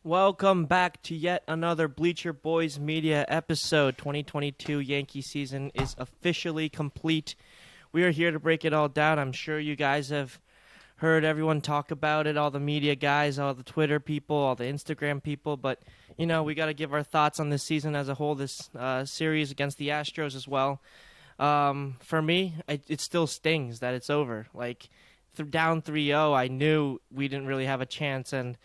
Welcome back to yet another Bleacher Boys Media episode. 2022 Yankee season is officially complete. We are here to break it all down. I'm sure you guys have heard everyone talk about it, all the media guys, all the Twitter people, all the Instagram people, but we got to give our thoughts on this season as a whole, this series against the Astros as well. For me, it still stings that it's over. Down 3-0, I knew we didn't really have a chance and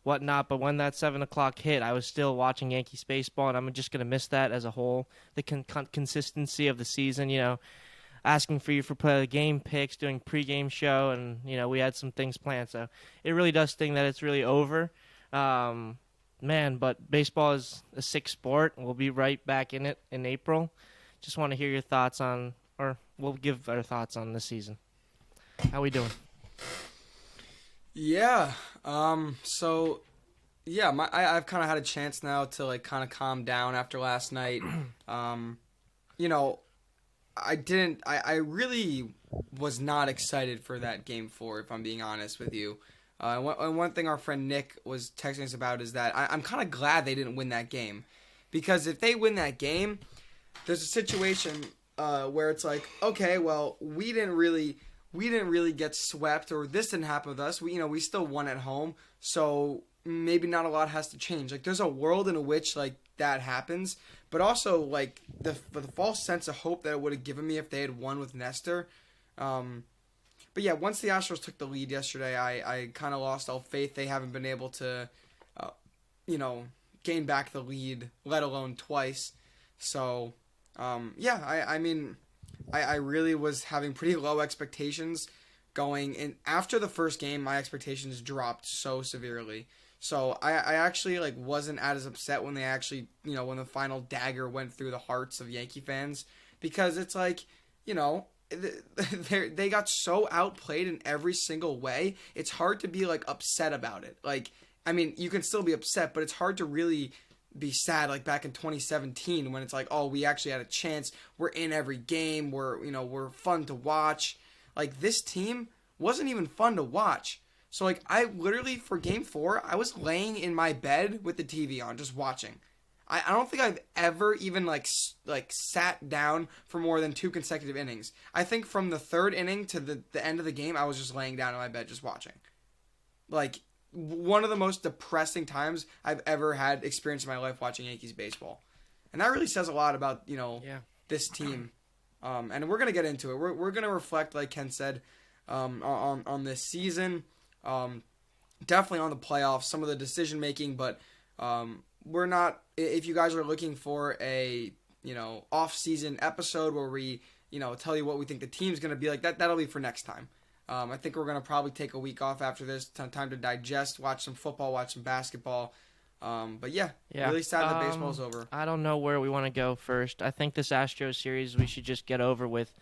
whatnot, but when that 7 o'clock hit, I was still watching Yankees baseball, and I'm just going to miss that as a whole. The consistency of the season, asking for you for game picks, doing pregame show, and we had some things planned. So it really does sting that it's really over, but baseball is a sick sport. We'll be right back in it in April. Just want to hear your thoughts on, or we'll give our thoughts on this season. How we doing? Yeah. I've kind of had a chance now to kind of calm down after last night. I really was not excited for that game 4, if I'm being honest with you. One thing our friend Nick was texting us about is that I'm kind of glad they didn't win that game, because if they win that game, there's a situation where it's like, okay, well, we didn't really get swept, or this didn't happen with us. We still won at home, so maybe not a lot has to change. There's a world in which that happens, but also the false sense of hope that it would have given me if they had won with Nestor. But yeah, once the Astros took the lead yesterday, I kind of lost all faith. They haven't been able to, gain back the lead, let alone twice. So, I really was having pretty low expectations going in. After the first game, my expectations dropped so severely. So I actually wasn't as upset when they actually, when the final dagger went through the hearts of Yankee fans, because it's they got so outplayed in every single way. It's hard to be upset about it. You can still be upset, but it's hard to really be sad back in 2017 when it's oh, we actually had a chance. We're in every game. We're fun to watch. This team wasn't even fun to watch. So I literally, for game 4, I was laying in my bed with the TV on, just watching. I don't think I've ever even sat down for more than 2 consecutive innings. I think from the 3rd inning to the end of the game, I was just laying down in my bed just watching. One of the most depressing times I've ever had experienced in my life watching Yankees baseball. And that really says a lot about, this team. And we're going to get into it. We're going to reflect, like Ken said, on this season. Definitely on the playoffs, some of the decision making, but we're not. If you guys are looking for a off-season episode where we tell you what we think the team's going to be like, that'll be for next time. I think we're going to probably take a week off after this, time to digest, watch some football, watch some basketball. But yeah, really sad that baseball's over. I don't know where we want to go first. I think this Astros series we should just get over with.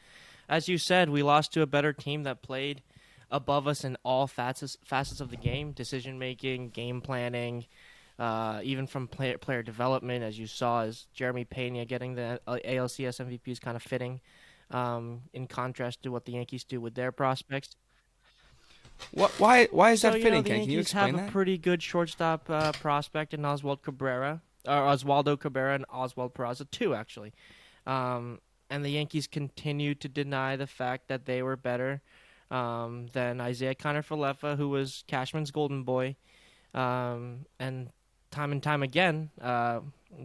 As you said, we lost to a better team that played above us in all facets of the game, decision-making, game planning, even from player development, as you saw, as Jeremy Pena getting the ALCS MVP is kind of fitting, in contrast to what the Yankees do with their prospects. Why is that fitting, The Ken? Can you Yankees explain have that? a pretty good shortstop prospect in Oswaldo Cabrera and Oswald Peraza too, actually. And the Yankees continue to deny the fact that they were better than Isaiah Kiner-Falefa, who was Cashman's golden boy. And time again,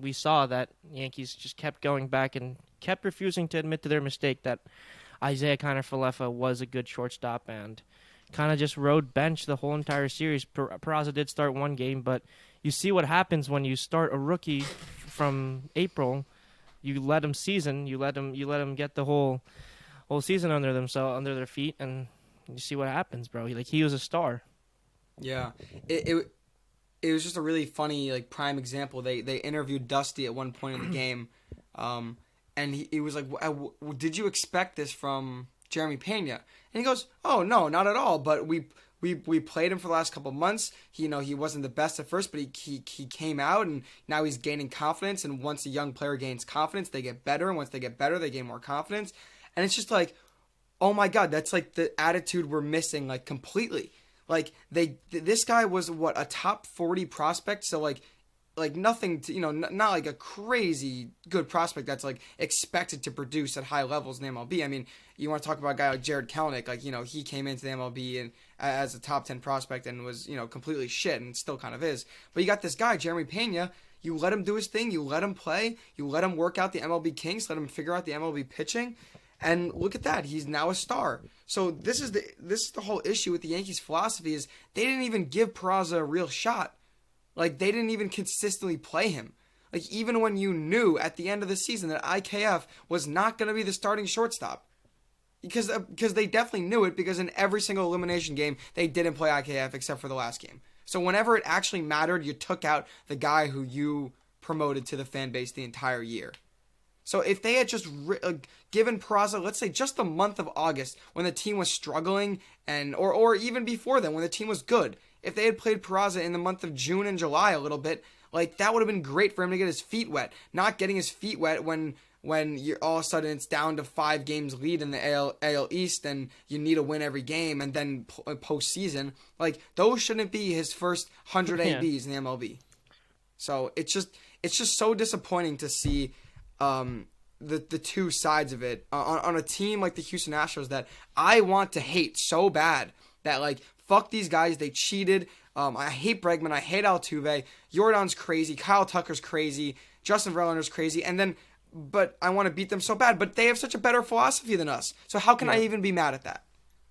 we saw that Yankees just kept going back and kept refusing to admit to their mistake that Isaiah Kiner-Falefa was a good shortstop and kind of just rode bench the whole entire series. Peraza did start one game, but you see what happens when you start a rookie from April. You let him season. You let him get the whole season under their feet, and you see what happens, bro. He was a star. Yeah, it was just a really funny prime example. They interviewed Dusty at one point in the game, and he was like, "Did you expect this from Jeremy Pena?" And he goes, "Oh no, not at all. But we played him for the last couple of months. He wasn't the best at first, but he came out, and now he's gaining confidence. And once a young player gains confidence, they get better. And once they get better, they gain more confidence. And it's just oh my God, that's the attitude we're missing completely. Like this guy was what, a top 40 prospect, so like nothing to, not like a crazy good prospect that's like expected to produce at high levels in the MLB. I mean, you want to talk about a guy like Jared Kelenic, like, he came into the MLB and as a top 10 prospect and was, completely shit and still kind of is. But you got this guy, Jeremy Pena. You let him do his thing, you let him play, you let him work out the MLB kinks, let him figure out the MLB pitching, and look at that, he's now a star. So this is the whole issue with the Yankees' philosophy is they didn't even give Peraza a real shot. Like, they didn't even consistently play him. Like, even when you knew at the end of the season that IKF was not going to be the starting shortstop. Because they definitely knew it, because in every single elimination game, they didn't play IKF except for the last game. So whenever it actually mattered, you took out the guy who you promoted to the fan base the entire year. So if they had just given Peraza, let's say, just the month of August when the team was struggling, or even before then when the team was good, if they had played Peraza in the month of June and July a little bit, like, that would have been great for him to get his feet wet. Not getting his feet wet when you're all of a sudden it's down to 5 games lead in the AL East and you need a win every game, and then postseason, like, those shouldn't be his first 100 ABs in the MLB. So it's just so disappointing to see the two sides of it on a team like the Houston Astros that I want to hate so bad. That, like, fuck these guys, they cheated. I hate Bregman, I hate Altuve. Jordan's crazy, Kyle Tucker's crazy, Justin Verlander's crazy, but I want to beat them so bad. But they have such a better philosophy than us. So how can I even be mad at that?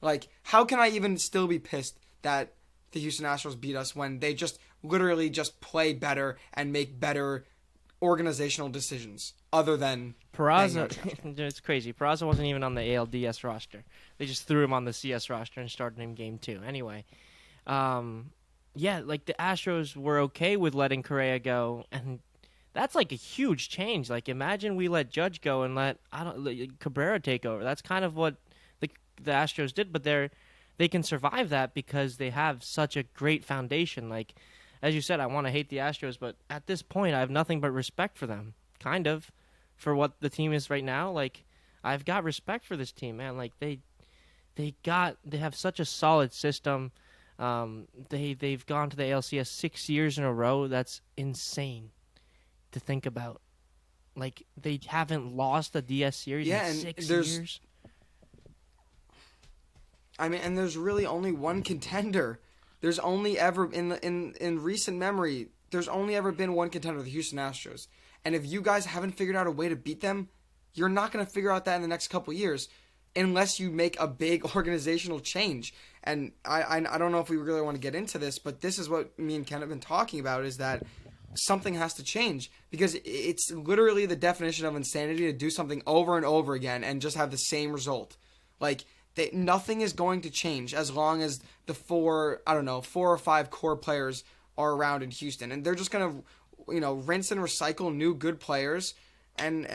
Like, how can I even still be pissed that the Houston Astros beat us when they just literally just play better and make better organizational decisions other than Peraza? It's crazy. Peraza wasn't even on the ALDS roster. They just threw him on the CS roster and started him game 2. Anyway, like, the Astros were okay with letting Correa go, and that's like a huge change. Like, imagine we let Judge go and let Cabrera take over. That's kind of what the Astros did, but they can survive that because they have such a great foundation. Like, as you said, I want to hate the Astros, but at this point, I have nothing but respect for them, kind of, for what the team is right now. Like, I've got respect for this team, man. Like, they have such a solid system. They've gone to the ALCS 6 years in a row. That's insane to think about. Like, they haven't lost a DS series in 6 years. I mean, and there's really only one contender. There's only ever in recent memory, there's only ever been one contender, the Houston Astros. And if you guys haven't figured out a way to beat them, you're not going to figure out that in the next couple years unless you make a big organizational change. And I don't know if we really want to get into this, but this is what me and Ken have been talking about, is that something has to change, because it's literally the definition of insanity to do something over and over again and just have the same result. Like, nothing is going to change as long as the 4 or 5 core players are around in Houston, and they're just going to, rinse and recycle new good players, and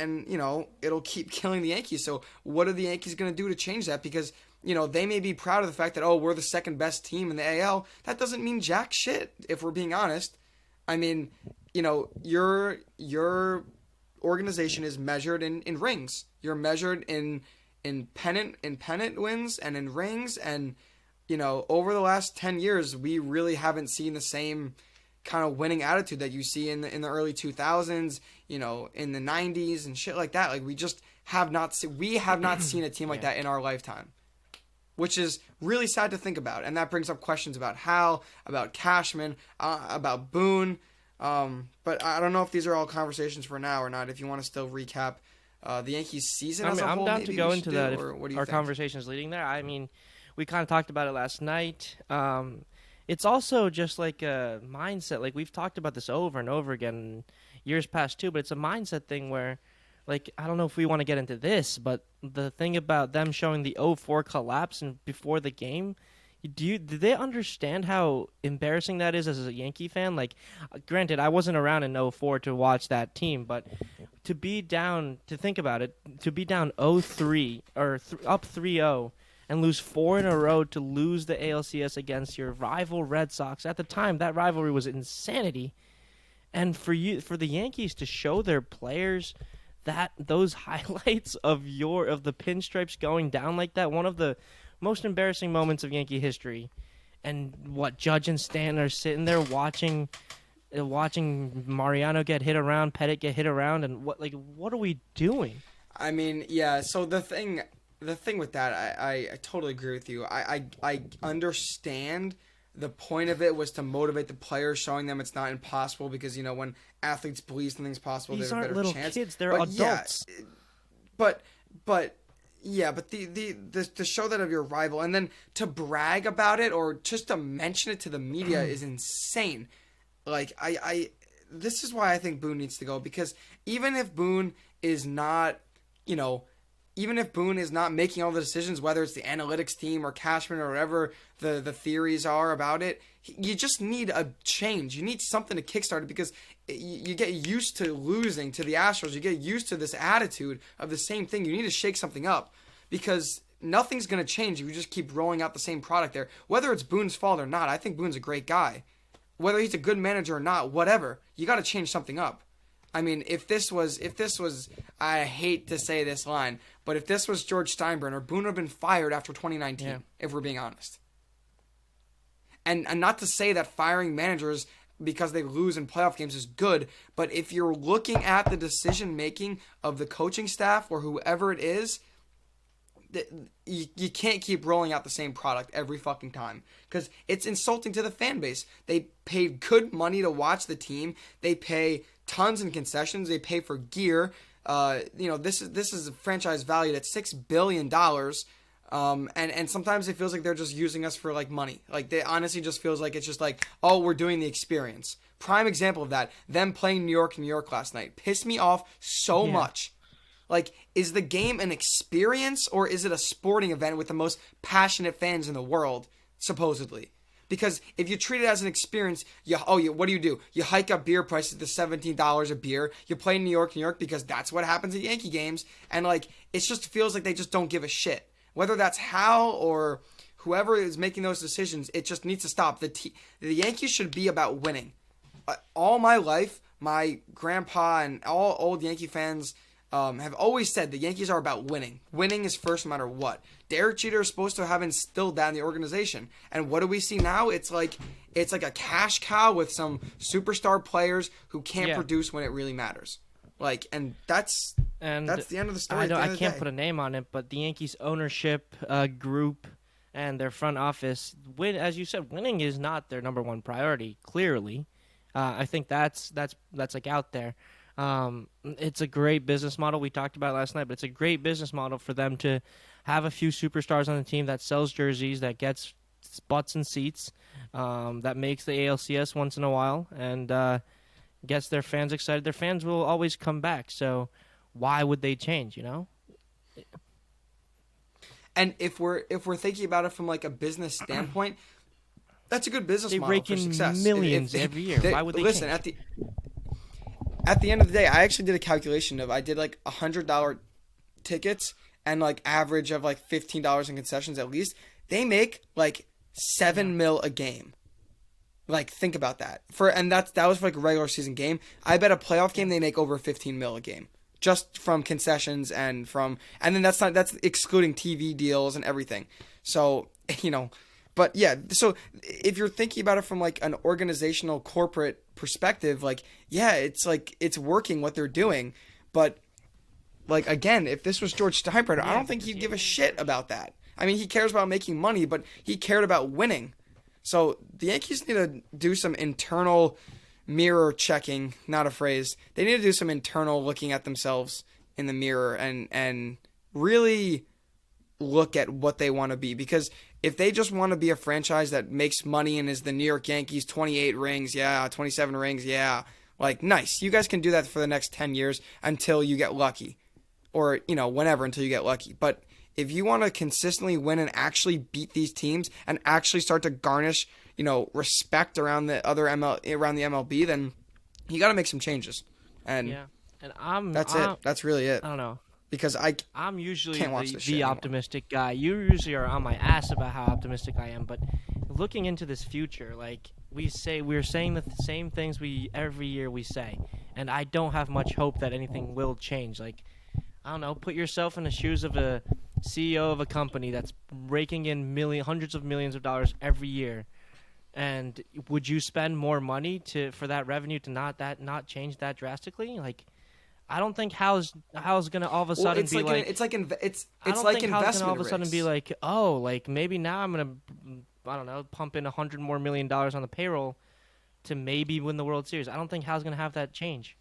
it'll keep killing the Yankees. So what are the Yankees going to do to change that? Because, they may be proud of the fact that, we're the second best team in the AL. That doesn't mean jack shit, if we're being honest. I mean, your organization is measured in rings. You're measured in pennant wins and in rings, and over the last 10 years we really haven't seen the same kind of winning attitude that you see in the early 2000s, in the 90s and shit like that. Like, we have not seen a team like that in our lifetime, which is really sad to think about. And that brings up questions about Hal, about Cashman, about Boone. But I don't know if these are all conversations for now or not. If you want to still recap the Yankees season as a whole, I'm down to go into that if what do you our think? conversation is leading there. I mean, we kind of talked about it last night. It's also just like a mindset. Like, we've talked about this over and over again years past too, but it's a mindset thing where, like, I don't know if we want to get into this, but the thing about them showing the 0-4 collapse and before the game, do they understand how embarrassing that is as a Yankee fan? Like, granted, I wasn't around in 0-4 to watch that team, but to be down, to think about it, to be down 0-3 or up 3-0 and lose 4 in a row, to lose the ALCS against your rival Red Sox. At the time, that rivalry was insanity. And for the Yankees to show their players those highlights of the pinstripes going down like that, one of the most embarrassing moments of Yankee history, and what Judge and Stanton are sitting there watching Mariano get hit around, Pettit get hit around, and what are we doing? I mean, yeah. So the thing with that, I totally agree with you. I understand the point of it was to motivate the players, showing them it's not impossible because when athletes believe something's possible, These they have a aren't better little chance. kids; they're But adults. Yeah, but yeah, but the show that of your rival and then to brag about it or just to mention it to the media is insane. Like I this is why I think Boone needs to go, because even if Boone is not, you know, even if Boone is not making all the decisions, whether it's the analytics team or Cashman or whatever the theories are about it, you just need a change. You need something to kickstart it, because you get used to losing to the Astros. You get used to this attitude of the same thing. You need to shake something up, because nothing's going to change if you just keep rolling out the same product there. Whether it's Boone's fault or not, I think Boone's a great guy. Whether he's a good manager or not, whatever, you got to change something up. I mean, if this was, I hate to say this line, but if this was George Steinbrenner, Boone would have been fired after 2019, if we're being honest. And not to say that firing managers because they lose in playoff games is good, but if you're looking at the decision making of the coaching staff or whoever it is, you can't keep rolling out the same product every fucking time, because it's insulting to the fan base. They pay good money to watch the team. They pay tons in concessions. They pay for gear. This is a franchise valued at $6 billion. And sometimes it feels like they're just using us for like money. Like, they honestly just feels like it's just like, oh, we're doing the experience. Prime example of that, them playing New York last night pissed me off so much. Like, is the game an experience, or is it a sporting event with the most passionate fans in the world, supposedly? Because if you treat it as an experience, what do? You hike up beer prices to $17 a beer. You play in New York, because that's what happens at Yankee games. And, like, it just feels like they just don't give a shit. Whether that's Hal or whoever is making those decisions, it just needs to stop. The Yankees should be about winning. All my life, my grandpa and all old Yankee fans have always said the Yankees are about winning. Winning is first no matter what. Derek Jeter is supposed to have instilled that in the organization. And what do we see now? It's like a cash cow with some superstar players who can't produce when it really matters. Like, and that's the end of the story. I can't put a name on it, but the Yankees ownership group and their front office, as you said, winning is not their number one priority. Clearly, I think that's like out there. It's a great business model. We talked about it last night, but it's a great business model for them to have a few superstars on the team that sells jerseys, that gets butts and seats, that makes the ALCS once in a while, and gets their fans excited. Their fans will always come back. So why would they change? And if we're thinking about it from like a business standpoint, that's a good business model for success. They rake in millions every year. Why would they listen change? At the end of the day, I actually did a calculation I did like $100 tickets and like average of like $15 in concessions at least. They make like $7 million a game. Like, think about that. That was for like a regular season game. I bet a playoff game they make over $15 million a game, just from concessions and then that's excluding TV deals and everything. So, but yeah, so if you're thinking about it from like an organizational corporate perspective, like, yeah, it's like it's working what they're doing. But like, again, if this was George Steinbrenner, I don't think he'd give a shit about that. I mean, he cares about making money, but he cared about winning. So the Yankees need to do some internal mirror checking, not a phrase. They need to do some internal looking at themselves in the mirror and really look at what they want to be. Because if they just want to be a franchise that makes money and is the New York Yankees, 28 rings, 27 rings, like, nice. You guys can do that for the next 10 years until you get lucky. Or, whenever until you get lucky. But if you want to consistently win and actually beat these teams and actually start to garnish, respect around the around the MLB, then you got to make some changes. And that's it. That's really it. I don't know. Because I'm usually can't watch the optimistic guy. You usually are on my ass about how optimistic I am, but looking into this future, like we're saying the same things every year we say, and I don't have much hope that anything will change. Like, I don't know, put yourself in the shoes of a CEO of a company that's raking in hundreds of millions of dollars every year. And would you spend more money for that revenue to not change that drastically? Like, I don't think Hal's gonna all of a Well, sudden be like. I it's don't like think Hal's gonna all of investment a sudden be risks. like, oh, like maybe now I'm gonna, I don't know, pump in $100 more million on the payroll to maybe win the World Series. I don't think Hal's gonna have that change.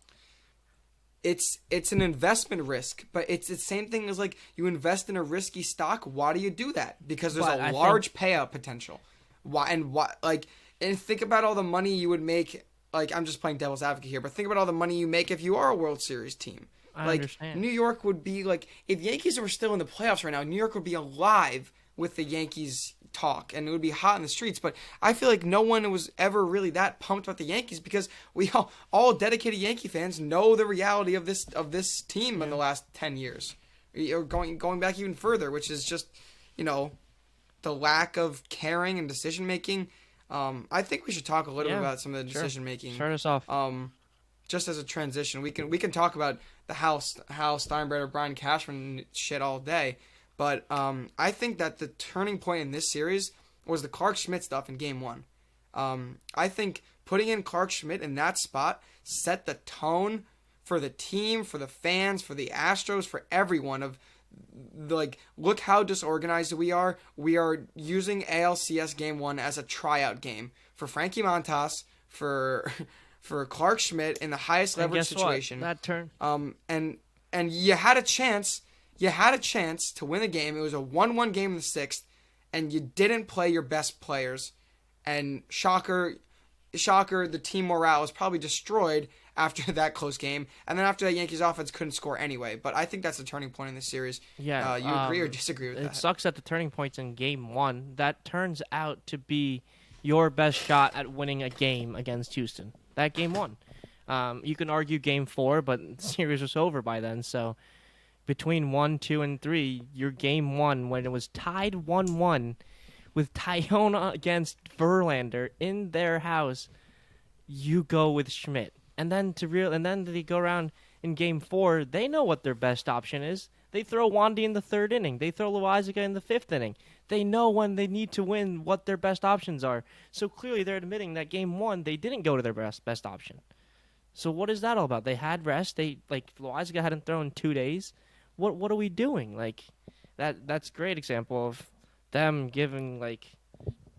It's an investment risk, but it's the same thing as like you invest in a risky stock. Why do you do that? Because there's But a I large think payout potential. Why like and think about all the money you would make. Like I'm just playing devil's advocate here, but think about all the money you make if you are a World Series team. I Like understand. New York would be like if Yankees were still in the playoffs right now, New York would be alive with the Yankees talk and it would be hot in the streets. But I feel like no one was ever really that pumped about the Yankees because we all dedicated Yankee fans know the reality of this team in Yeah. the last 10 years, or going back even further, which is just you know the lack of caring and decision making. I think we should talk a little bit Yeah. about some of the Sure. decision making. Start us off. Just as a transition, we can talk about the Hal Steinbrenner, Brian Cashman shit all day, but I think that the turning point in this series was the Clark Schmidt stuff in Game 1. I think putting in Clark Schmidt in that spot set the tone for the team, for the fans, for the Astros, for everyone of like look how disorganized we are. We are using ALCS Game 1 as a tryout game for Frankie Montas, for for Clark Schmidt in the highest And leverage guess situation. what? That turn. And you had a chance. You had a chance to win the game. It was a 1-1 game in the sixth, and you didn't play your best players. And shocker, the team morale was probably destroyed after that close game. And then after that, Yankees offense couldn't score anyway. But I think that's a turning point in this series. Yeah. You agree or disagree with It that? sucks that the turning point's in Game 1. That turns out to be your best shot at winning a game against Houston. That Game 1. You can argue Game 4, but the series was over by then. So between 1, 2, and 3, your Game 1, when it was tied 1-1 with Tyone against Verlander in their house, you go with Schmidt. And then they go around in Game 4. They know what their best option is. They throw Wandy in the third inning. They throw Loizaga in the fifth inning. They know when they need to win what their best options are. So clearly, they're admitting that Game 1 they didn't go to their best option. So what is that all about? They had rest. They like Loizaga hadn't thrown in 2 days. What are we doing? Like that's a great example of them giving like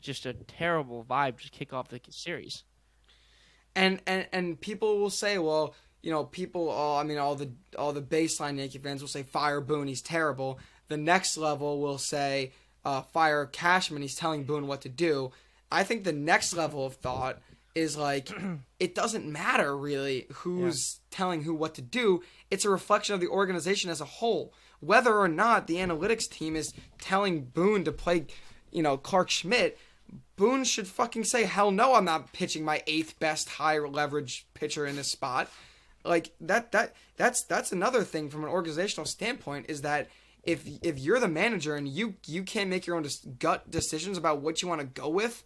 just a terrible vibe to kick off the series. And people will say, well, all the baseline Yankee fans will say fire Boone, he's terrible. The next level will say fire Cashman, he's telling Boone what to do. I think the next level of thought is like it doesn't matter really who's telling who what to do. It's a reflection of the organization as a whole. Whether or not the analytics team is telling Boone to play, Clark Schmidt, Boone should fucking say, hell no, I'm not pitching my eighth best high leverage pitcher in this spot. Like that's another thing from an organizational standpoint is that if you're the manager and you can't make your own gut decisions about what you want to go with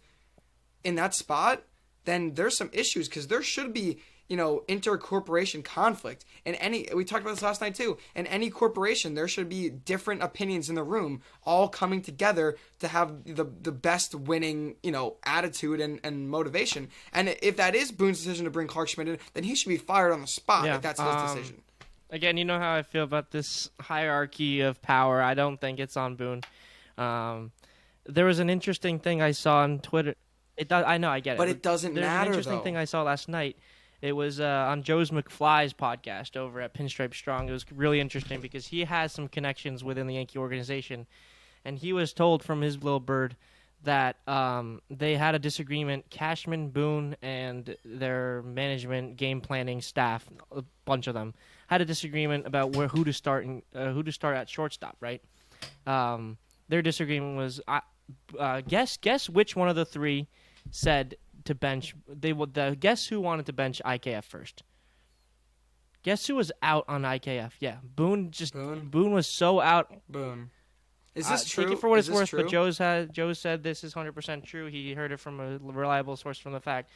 in that spot, then there's some issues because there should be inter-corporation conflict. And we talked about this last night too. In any corporation, there should be different opinions in the room, all coming together to have the best winning, attitude and motivation. And if that is Boone's decision to bring Clark Schmidt in, then he should be fired on the spot. Yeah, If that's his decision. Again, you know how I feel about this hierarchy of power. I don't think it's on Boone. There was an interesting thing I saw on Twitter. It does. I know. I get it. But it doesn't There's matter, an interesting though. thing I saw last night. It was on Joe's McFly's podcast over at Pinstripe Strong. It was really interesting because he has some connections within the Yankee organization, and he was told from his little bird that they had a disagreement. Cashman, Boone, and their management, game planning staff, a bunch of them, had a disagreement about who to start at shortstop. Right? Their disagreement was guess which one of the three said to bench. Guess who wanted to bench IKF first? Guess who was out on IKF? Yeah, Boone. Boone was so out. Boone. Is this true? Take it for what Is it's this worth. true? But Joe said this is 100% true. He heard it from a reliable source from the fact.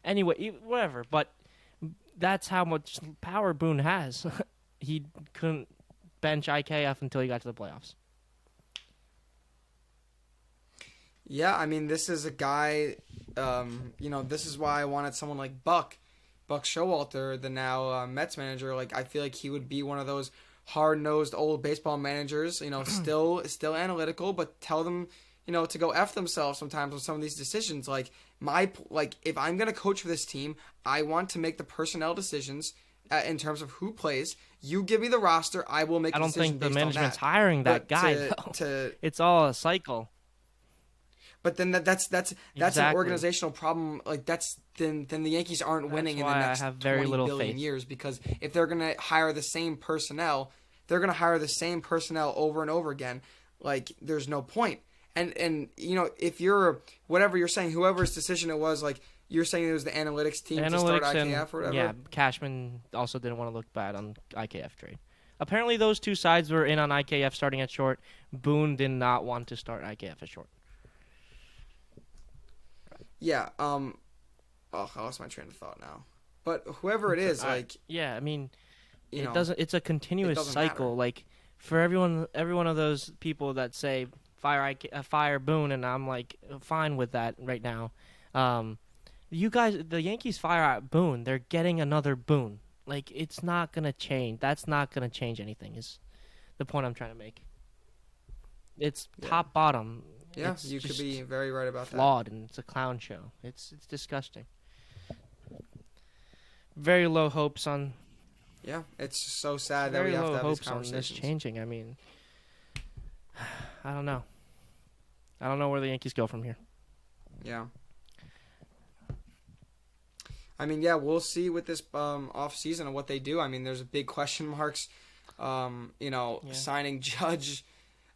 Anyway, whatever. But that's how much power Boone has. He couldn't bench IKF until he got to the playoffs. Yeah, I mean, this is a guy. This is why I wanted someone like Buck Showalter, the now Mets manager. Like, I feel like he would be one of those hard nosed old baseball managers. Still analytical, but tell them, to go f themselves sometimes with some of these decisions. Like if I'm gonna coach for this team, I want to make the personnel decisions in terms of who plays. You give me the roster, I will make I a don't decision think the based on management's that. hiring that But guy to though. to It's all a cycle. But then that's an Exactly. organizational problem. Like then the Yankees aren't That's winning in the why I next have very 20 little billion faith. years, because if they're gonna hire the same personnel, they're gonna hire the same personnel over and over again. Like there's no point. And if you're whatever you're saying, whoever's decision it was, like you're saying it was the analytics team to start Analytics and IKF or yeah, whatever. Cashman also didn't want to look bad on IKF trade. Apparently, those two sides were in on IKF starting at short. Boone did not want to start IKF at short. Yeah. Oh, I lost my train of thought now. But whoever it is, like Yeah, I mean, you it know, doesn't. It's a it continuous doesn't matter. cycle. Like for every one of those people that say fire Boone, and I'm like fine with that right now. Um, you guys, the Yankees fire out Boone. They're getting another Boone. Like it's not gonna change. That's not gonna change anything. Is the point I'm trying to make. It's Yeah. top bottom. Yeah, It's you could just be very right about that. flawed and it's a clown show. It's disgusting. Very low hopes on Yeah, it's so sad that we very have to low have these hopes on this conversations. changing. I mean, I don't know. I don't know where the Yankees go from here. Yeah. I mean, yeah, we'll see with this off season and what they do. I mean, there's big question marks. Yeah. Signing Judge.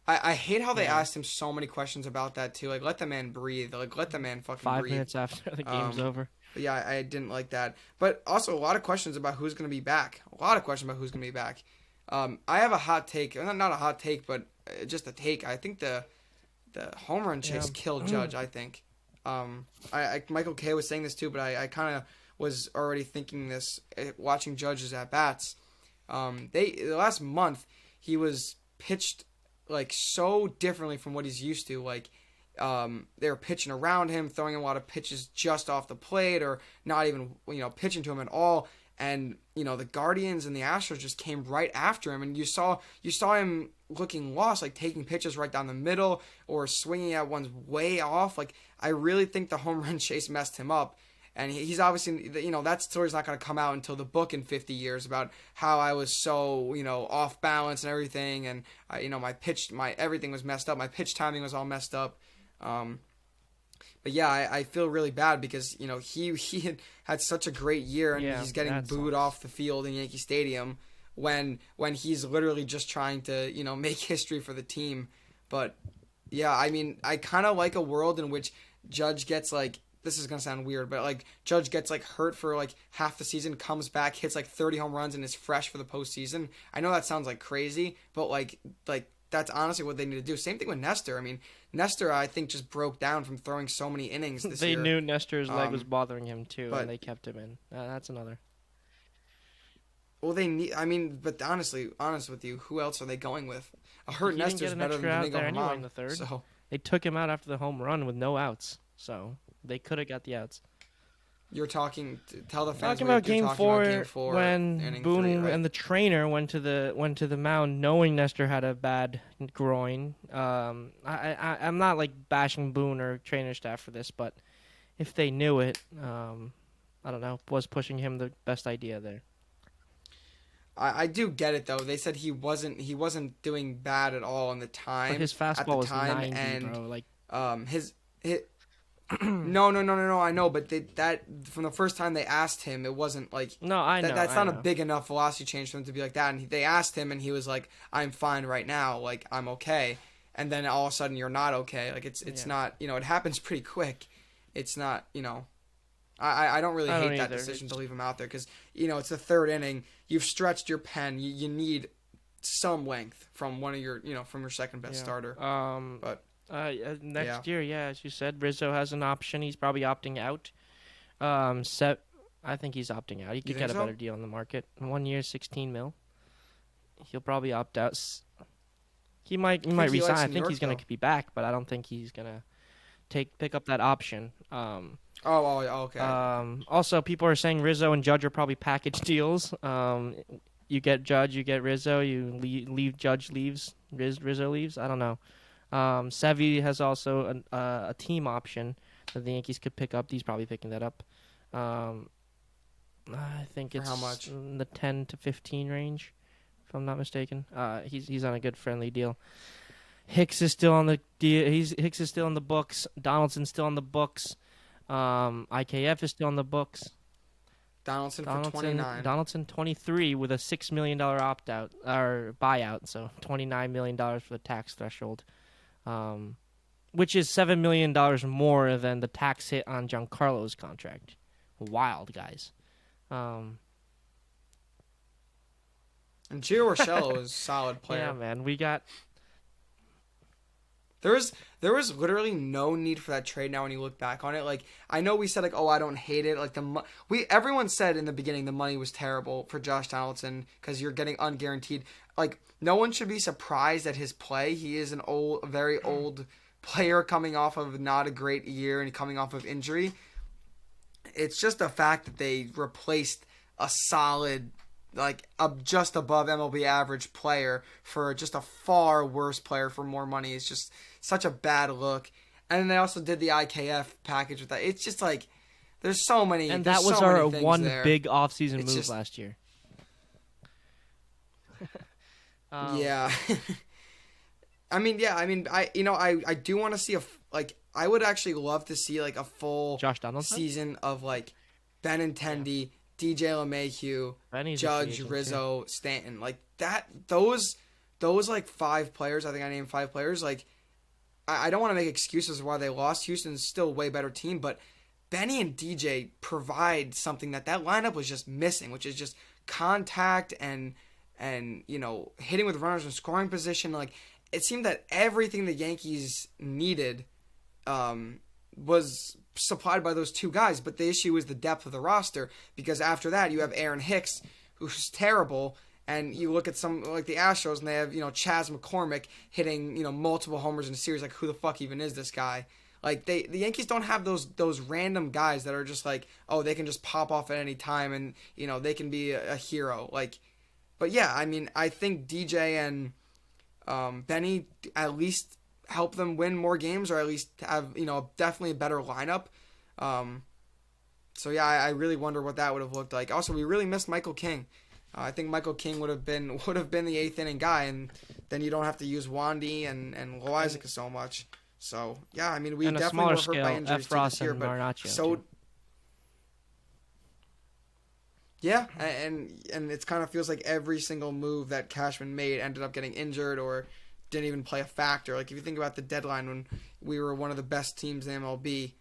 I hate how they Yeah. asked him so many questions about that too. Like, let the man breathe. Like, let the man fucking 5 breathe. minutes after the game's Um, over. but yeah, I didn't like that. But also a lot of questions about who's going to be back. A lot of questions about who's going to be back. I have a hot take. Not a hot take, but just a take. I think the home run chase Yeah. killed Judge. I think. Michael K was saying this too, but I kind of was already thinking this watching Judge's at bats. The last month he was pitched like so differently from what he's used to. Like they were pitching around him, throwing a lot of pitches just off the plate, or not even pitching to him at all. And the Guardians and the Astros just came right after him, and you saw him looking lost, like taking pitches right down the middle or swinging at ones way off. Like I really think the home run chase messed him up. And he's obviously, that story's not going to come out until the book in 50 years about how I was so, off balance and everything. And, my everything was messed up. My pitch timing was all messed up. But yeah, I feel really bad because, he had such a great year and Yeah, he's getting that booed sucks. off the field in Yankee Stadium when he's literally just trying to, make history for the team. But yeah, I mean, I kind of like a world in which Judge gets like, this is gonna sound weird, but like Judge gets like hurt for like half the season, comes back, hits like 30 home runs, and is fresh for the postseason. I know that sounds like crazy, but like that's honestly what they need to do. Same thing with Nestor. I mean, Nestor I think just broke down from throwing so many innings this They year. knew Nestor's leg was Um, bothering him too, and but they kept him in. That's another. well, they need. I mean, but honest with you, who else are they going with? A He hurt didn't get Nestor's an better extra than out Domingo there anyway in Germán. the third. So They took him out after the home run with no outs, so they could have got the outs. you're talking. Tell the fans Talking what about you're Game talking about. Game 4 four, when inning Boone three, right? and the trainer went to the mound, knowing Nestor had a bad groin. I'm not like bashing Boone or trainer staff for this, but if they knew it, I don't know, was pushing him the best idea there. I do get it though. They said he wasn't doing bad at all in the time. But his At the fastball was time, 90, and bro. Like his no. I know, but that from the first time they asked him, it wasn't like no, I know. that's I not a know. big enough velocity change for him to be like that. And they asked him, and he was like, "I'm fine right now. Like I'm okay." And then all of a sudden, you're not okay. Like it's Yeah. not. It happens pretty quick. It's not. I don't really I don't hate that either. decision to leave him out there because it's the third inning. You've stretched your pen. You need some length from one of your from your second best starter. But Next yeah. year, yeah, as you said, Rizzo has an option. He's probably opting out. I think he's opting out. He could think get a so? better deal in the market. 1 year, 16 mil. He'll probably opt out. He might he resign. likes I New think York, he's gonna though. be back, but I don't think he's gonna pick up that option. Okay. Also, people are saying Rizzo and Judge are probably package deals. You get Judge, you get Rizzo. You leave Judge leaves, Rizzo leaves. I don't know. Sevy has also a team option that the Yankees could pick up. He's probably picking that up. Um, I think For how it's much? in the 10 to 15 range, if I'm not mistaken. He's on a good friendly deal. Hicks is still on the deal. Hicks is still in the books. Donaldson's still on the books. IKF is still on the books. Donaldson for 29. Donaldson 23 with a $6 million opt out or buyout, so $29 million for the tax threshold, which is $7 million more than the tax hit on Giancarlo's contract. Wild, guys. And Gio Urshela was a solid player. Yeah, man, we got. There was literally no need for that trade now when you look back on it. Like, I know we said, like, oh, I don't hate it. Like, everyone said in the beginning the money was terrible for Josh Donaldson because you're getting unguaranteed. Like, no one should be surprised at his play. He is a very old player coming off of not a great year and coming off of injury. It's just the fact that they replaced a solid, like, just above MLB average player for just a far worse player for more money. It's just such a bad look. And then they also did the IKF package with that. It's just like there's so many. And that was so our many one there. big offseason move just, last year. Yeah. I mean, I do want to see I would actually love to see like a full Josh Donaldson season of like Benintendi, DJ LeMahieu, Benny's Judge, Rizzo, Stanton, like that. Those like 5 players. I think I named 5 players. Like, I don't want to make excuses why they lost. Houston's still a way better team, but Benny and DJ provide something that lineup was just missing, which is just contact and hitting with runners in scoring position. Like, it seemed that everything the Yankees needed was supplied by those 2 guys, but the issue is the depth of the roster, because after that you have Aaron Hicks, who's terrible, and you look at some like the Astros and they have Chas McCormick hitting multiple homers in a series. Like, who the fuck even is this guy? Like, the Yankees don't have those random guys that are just like, oh, they can just pop off at any time and they can be a hero. Like, but yeah, I mean, I think DJ and Benny at least help them win more games, or at least have definitely a better lineup. So yeah, I really wonder what that would have looked like. Also, we really missed Michael King. I think Michael King would have been the 8th inning guy, and then you don't have to use Wandy and Loizaga so much. So yeah, I mean, we and definitely were hurt scale, by injuries this year, but Marinaccio, yeah, and it kind of feels like every single move that Cashman made ended up getting injured or didn't even play a factor. Like, if you think about the deadline when we were one of the best teams in MLB,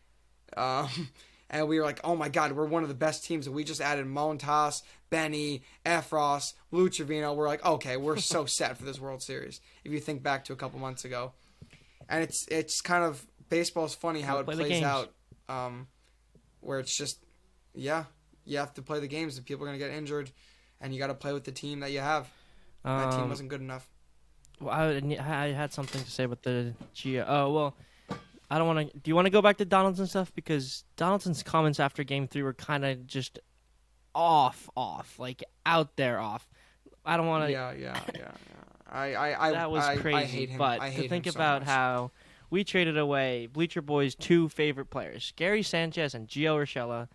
and we were like, oh my God, we're one of the best teams, and we just added Montas, Benny, Efros, Lou Trevino. We're like, okay, we're so set for this World Series. If you think back to a couple months ago, and it's kind of, baseball's funny how it plays out, where it's just, yeah, you have to play the games, and people are gonna get injured, and you got to play with the team that you have. That team wasn't good enough. Well, I had something to say about the Gio. Oh, well, I don't want to. Do you want to go back to Donaldson stuff? Because Donaldson's comments after Game 3 were kind of just off, like out there off. I don't want to. Yeah. That was crazy. I hate him. But I hate to think him so about much. how we traded away Bleacher Boys' 2 favorite players, Gary Sanchez and Gio Urshela,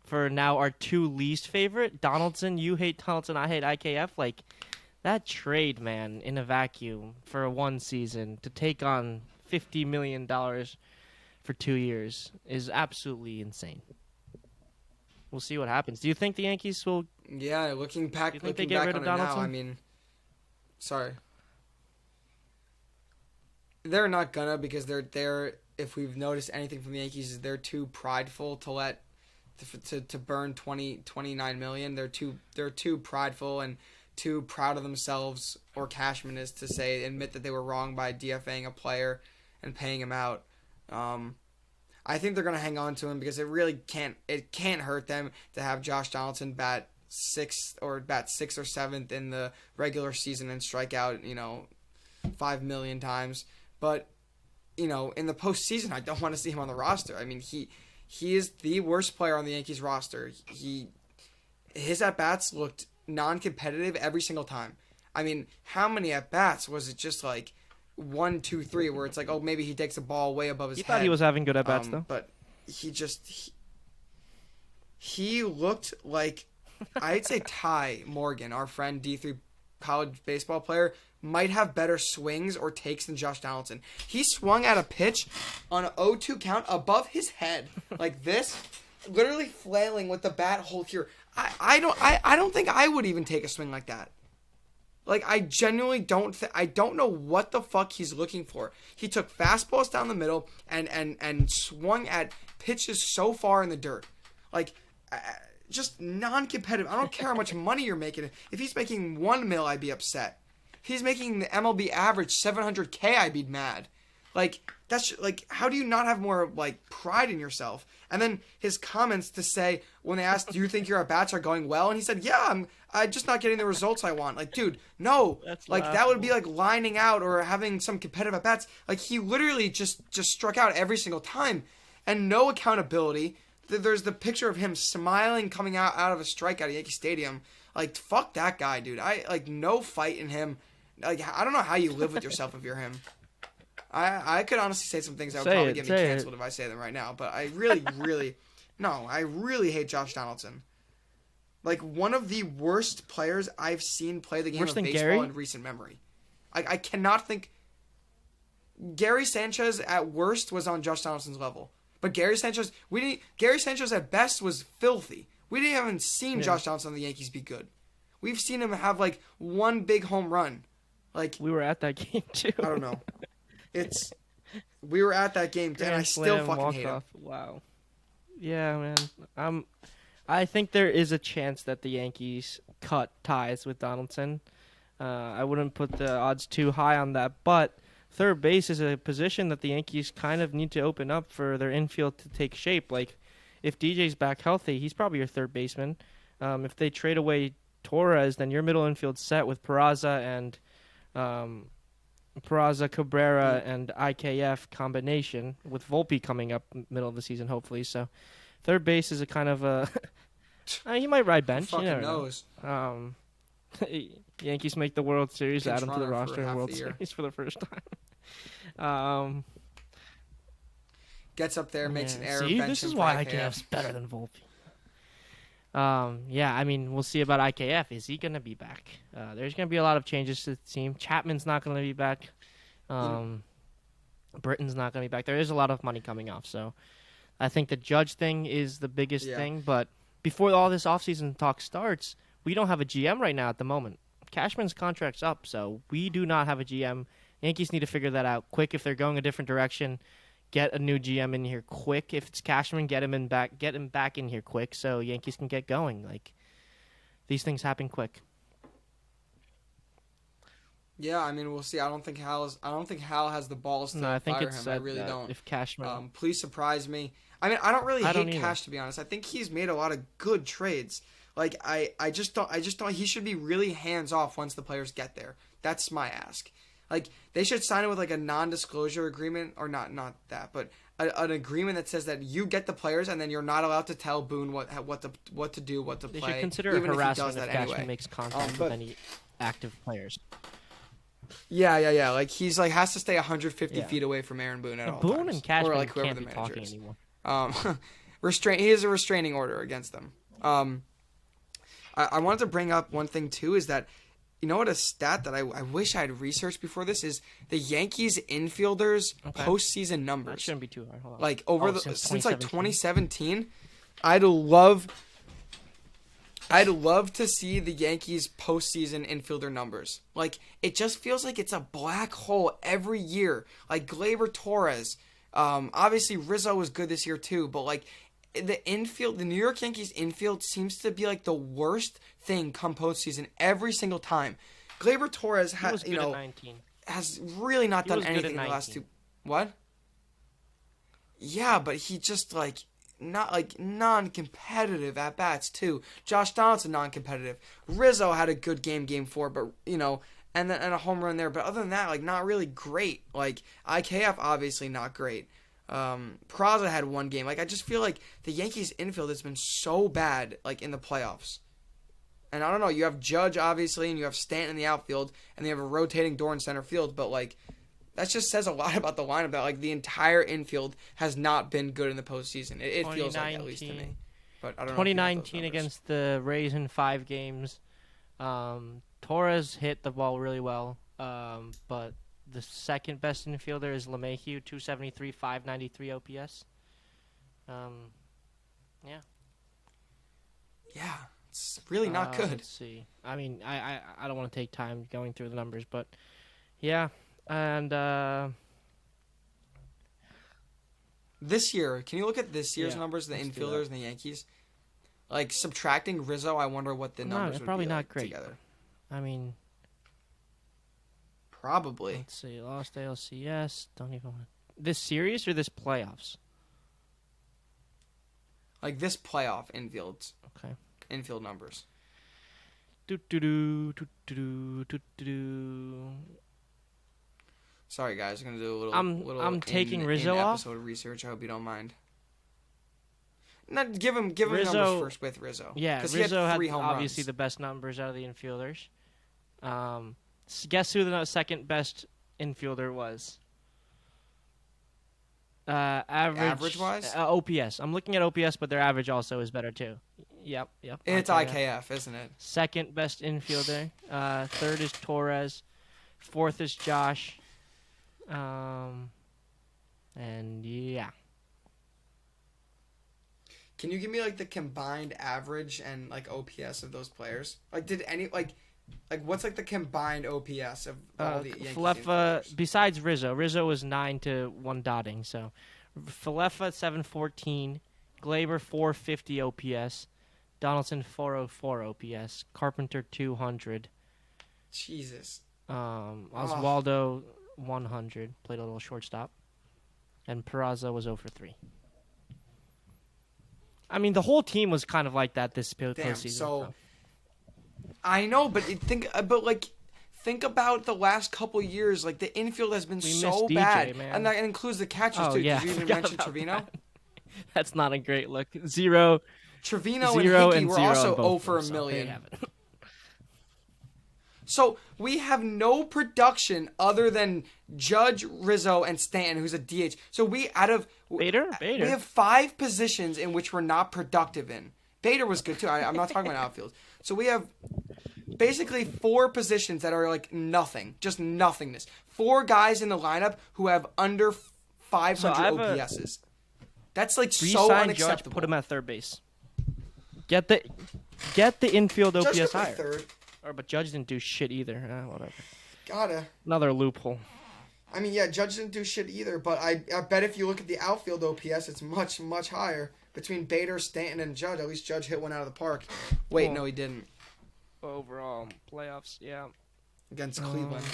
for now our 2 least favorite. Donaldson, you hate Donaldson, I hate IKF. Like, that trade, man, in a vacuum for 1 season to take on $50 million for 2 years is absolutely insane. We'll see what happens. Do you think the Yankees will? Yeah, looking back they on get it rid of now, Donaldson? I mean, sorry, they're not gonna, because they're. If we've noticed anything from the Yankees, is they're too prideful to let to burn 29 million. They're too prideful and too proud of themselves, or Cashman is, to admit that they were wrong by DFAing a player and paying him out. I think they're gonna hang on to him because it can't hurt them to have Josh Donaldson bat 6th or 7th in the regular season and strike out 5 million times. But in the postseason, I don't want to see him on the roster. I mean, he is the worst player on the Yankees roster. His at-bats looked non-competitive every single time. I mean, how many at-bats was it just like 1, 2, 3 where it's like, oh, maybe he takes a ball way above his You head. thought he was having good at-bats, though? But he looked like, I'd say Ty Morgan, our friend D3 college baseball player, might have better swings or takes than Josh Donaldson. He swung at a pitch on an 0-2 count above his head like this, literally flailing with the bat hold here. I don't think I would even take a swing like that. Like, I genuinely don't I don't know what the fuck he's looking for. He took fastballs down the middle and swung at pitches so far in the dirt. Like, just non-competitive. I don't care how much money you're making. If he's making $1 million, I'd be upset. If he's making the MLB average $700K, I'd be mad. Like, that's like, how do you not have more like pride in yourself? And then his comments to say when they asked, "Do you think your at-bats are going well?" and he said, "Yeah, I'm just not getting the results I want." Like, dude, no. That's like laughable. that would be like lining out or having some competitive at-bats. Like, he literally just struck out every single time, and no accountability. There's the picture of him smiling coming out of a strikeout at Yankee Stadium. Like, fuck that guy, dude. No fight in him. Like, I don't know how you live with yourself if you're him. I could honestly say some things that would probably get me canceled if I say them right now. But I really, I really hate Josh Donaldson. Like, one of the worst players I've seen play the game Worse of than baseball Gary? in recent memory. I cannot think. Gary Sanchez at worst was on Josh Donaldson's level. But Gary Sanchez at best was filthy. We didn't even seen Josh Donaldson on the Yankees be good. We've seen him have like one big home run. Like, We were at that game, too. I don't know. We were at that game, and I still fucking hate him. Wow. Yeah, man. I think there is a chance that the Yankees cut ties with Donaldson. I wouldn't put the odds too high on that, but third base is a position that the Yankees kind of need to open up for their infield to take shape. Like, if DJ's back healthy, he's probably your third baseman. If they trade away Torres, then your middle infield's set with Peraza, Cabrera, and IKF combination, with Volpe coming up middle of the season, hopefully. So, third base is a kind of a... he might ride bench. Who You fucking never knows? know. Yankees make the World Series, Pinch add him to the runner for roster in half World the year. Series for the first time. Gets up there, makes an error. See, bench this him is for why IKF. IKF's better than Volpe. Yeah, I mean, we'll see about IKF. Is he going to be back? There's going to be a lot of changes to the team. Chapman's not going to be back. Britton's not going to be back. There is a lot of money coming off, so I think the Judge thing is the biggest thing. But before all this offseason talk starts, we don't have a GM right now at the moment. Cashman's contract's up, so we do not have a GM. Yankees need to figure that out quick if they're going a different direction. Get a new GM in here quick. If it's Cashman, get him back in here quick so Yankees can get going. Like, these things happen quick. Yeah, I mean, we'll see. I don't think Hal has the balls to fire him. I really don't. If Cashman, please surprise me. I mean, I don't really hate either. Cash, to be honest. I think he's made a lot of good trades. Like, I just don't. He should be really hands off once the players get there. That's my ask. Like, they should sign it with like a non-disclosure agreement, or not that, but an agreement that says that you get the players and then you're not allowed to tell Boone what to do, what to they play. should consider even harassment if if he does that Cashman anyway. makes contact with any active players. Yeah. Like, he's like has to stay 150 Yeah. feet away from Aaron Boone at all Boone times. and Cashman or like whoever can't the be manager talking is. anymore. He has a restraining order against them. I wanted to bring up one thing too, is that, you know what, a stat that I wish I had researched before this is the Yankees infielders postseason numbers. That shouldn't be too hard. Hold on. Like since like 2017. 2017, I'd love to see the Yankees postseason infielder numbers. Like, it just feels like it's a black hole every year. Like Gleyber Torres, obviously Rizzo was good this year too, but like the New York Yankees infield seems to be like the worst thing come postseason every single time. Gleyber Torres has really not done anything in the last two. What? Yeah, but he just like not like non-competitive at bats too. Josh Donaldson non-competitive. Rizzo had a good game 4, but and a home run there. But other than that, like not really great. Like IKF obviously not great. Peraza had one game. Like I just feel like the Yankees infield has been so bad like in the playoffs. And I don't know, you have Judge obviously and you have Stanton in the outfield and they have a rotating door in center field, but like that just says a lot about the lineup that like the entire infield has not been good in the postseason. It feels like, at least to me. But I don't know. 2019 against the Rays in 5 games. Torres hit the ball really well, but the second best infielder is LeMahieu, 273, 593 OPS. Yeah. Yeah, it's really not good. Let's see. I mean, I don't want to take time going through the numbers, but yeah. And this year, can you look at this year's Yeah, numbers, the let's do infielders and the Yankees? Like subtracting Rizzo, I wonder what the numbers would probably be not like great. together. I mean, Probably. let's see. Lost ALCS. Don't even want this series or this playoffs. Like this playoff Okay. infield numbers. Do do do do do do do. Sorry guys, I'm gonna do a little. I'm taking Rizzo off. Episode research. I hope you don't mind. Not give him Rizzo, numbers first with Rizzo. Yeah, because Rizzo he had had 3 home obviously runs. the best numbers out of the infielders. Guess who the second best infielder was? Average-wise? OPS. I'm looking at OPS, but their average also is better too. Yep. It's IKF, isn't it? Second best infielder. Third is Torres. Fourth is Josh. And yeah. Can you give me like the combined average and like OPS of those players? Like, did any like what's like the combined OPS of all the Yankees Falefa, infielders? besides Rizzo was 9-1 dotting. So Falefa 714, Glaber 450 OPS, Donaldson 404 OPS, Carpenter 200, Jesus. Oswaldo 100, played a little shortstop, and Peraza was 0 for 3. I mean, the whole team was kind of like that this postseason. So I know, but think about the last couple years. Like the infield has been so missed DJ, bad, man. and that includes the catchers too. Yeah, Did you I even forgot mention about Trevino? that. That's not a great look. 0, Trevino 0 and Hickey and were 0 also on both 0 for a of them, so there you million. have it. So we have no production other than Judge, Rizzo, and Stanton, who's a DH. So Bader. We have 5 positions in which we're not productive in. Bader was good too. I'm not talking about outfield. So we have basically 4 positions that are like nothing, just nothingness. 4 guys in the lineup who have under 500 OPSs. That's like so Re-sign unacceptable. Judge, put him at third base. Get the infield Judge OPS could play higher. third. But Judge didn't do shit either. Whatever. Gotta. Another loophole. I mean, yeah, Judge didn't do shit either, but I bet if you look at the outfield OPS, it's much, much higher. Between Bader, Stanton, and Judge, at least Judge hit one out of the park. Wait, no, he didn't. Overall, playoffs, yeah. Against Cleveland.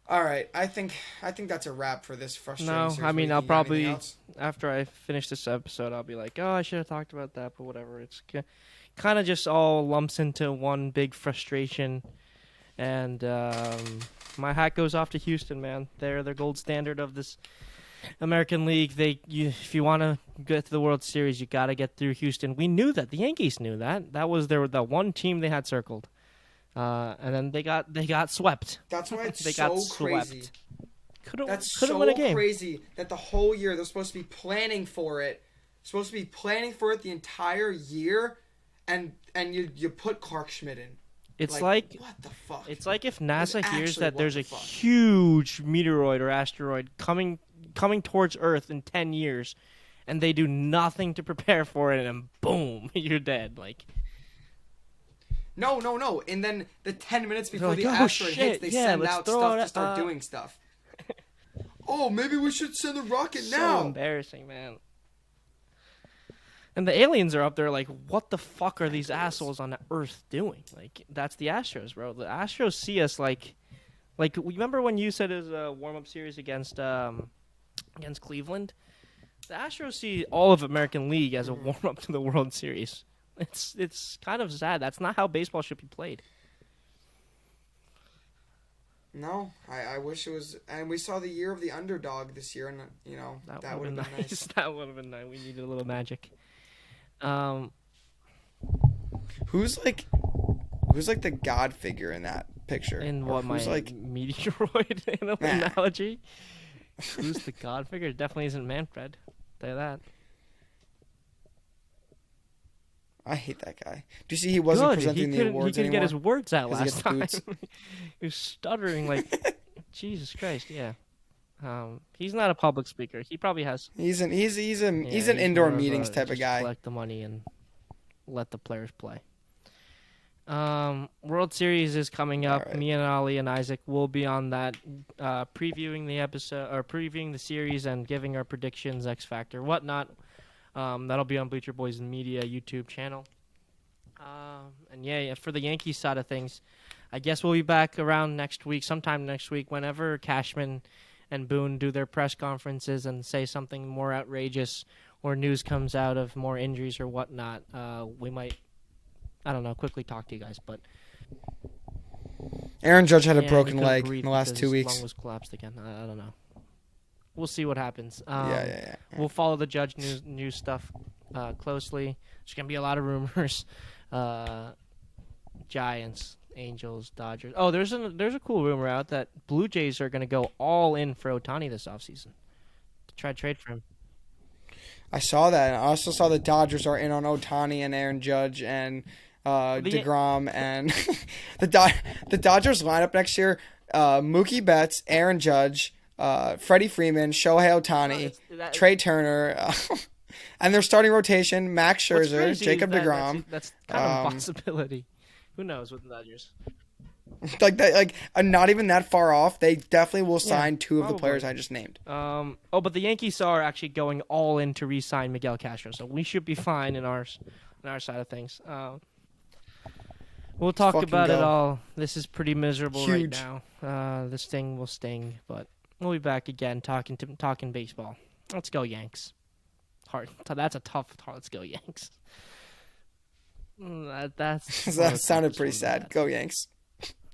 All right, I think that's a wrap for this frustrating No, series. I mean, What, I'll you got anything probably, else? after I finish this episode, I'll be like, oh, I should have talked about that, but whatever. It's kind of just all lumps into one big frustration. And my hat goes off to Houston, man. They're the gold standard of this American League. If you want to get to the World Series, you got to get through Houston. We knew that. The Yankees knew that. That was the one team they had circled. And then they got swept. That's why it's they so got crazy. Couldn't so win a game. crazy that the whole year they're supposed to be planning for it. Supposed to be planning for it the entire year, and you put Clark Schmidt in. It's like what the fuck? It's like if NASA hears actually that what there's the a fuck. huge meteoroid or asteroid coming towards Earth in 10 years, and they do nothing to prepare for it, and boom, you're dead. Like, No. And then the 10 minutes before like, the "Oh, asteroid shit, hits, they yeah, send let's out throw stuff it, to start doing stuff. Oh, maybe we should send a rocket so now. embarrassing, man. And the aliens are up there like, what the fuck are these assholes on Earth doing? Like, that's the Astros, bro. The Astros see us like remember when you said it was a warm-up series against Cleveland? The Astros see all of American League as a warm-up to the World Series. It's kind of sad. That's not how baseball should be played. No, I wish it was. And we saw the year of the underdog this year, and that would have been nice. That would have been nice. We needed a little magic. Um, Who's like the god figure in that picture? in Or what my who's like meteoroid Nah. analogy? Who's the god figure? It definitely isn't Manfred. Say that. I hate that guy. Do you see he wasn't Good. presenting the awards He couldn't get anymore? his words out 'Cause he last gets time. boots. He was stuttering like Jesus Christ. Yeah. He's not a public speaker. He probably has. He's an He's indoor more of meetings a type of just guy. collect the money and let the players play. World Series is coming up. All right. Me and Ali and Isaac will be on that, previewing the episode or previewing the series and giving our predictions, X Factor, whatnot. That'll be on Bleacher Boys Media YouTube channel. And yeah, for the Yankees side of things, I guess we'll be back around next week, sometime next week, whenever Cashman and Boone do their press conferences and say something more outrageous or news comes out of more injuries or whatnot. We might, I don't know, quickly talk to you guys. But Aaron Judge had a yeah, he broken couldn't leg breathe in the last because 2 his weeks. lung was collapsed again. I don't know. We'll see what happens. Yeah. We'll follow the Judge news stuff closely. There's gonna be a lot of rumors. Giants, Angels, Dodgers. Oh, there's a cool rumor out that Blue Jays are gonna go all in for Ohtani this offseason to try to trade for him. I saw that. And I also saw the Dodgers are in on Ohtani and Aaron Judge and DeGrom and the Dodgers lineup next year: Mookie Betts, Aaron Judge, Freddie Freeman, Shohei Ohtani, Trey Turner, and their starting rotation: Max What's Scherzer, crazy Jacob is that DeGrom. That's kind of a possibility. Who knows with the Dodgers? Like that, not even that far off. They definitely will sign two of the probably. players I just named. But the Yankees are actually going all in to re-sign Miguel Castro, so we should be fine in our side of things. We'll talk fucking about it go. all. This is pretty miserable Huge. right now. This thing will sting, but we'll be back again talking baseball. Let's go Yanks. Hard. That's a tough. Let's go Yanks. That's That sounded pretty sad. Go Yanks.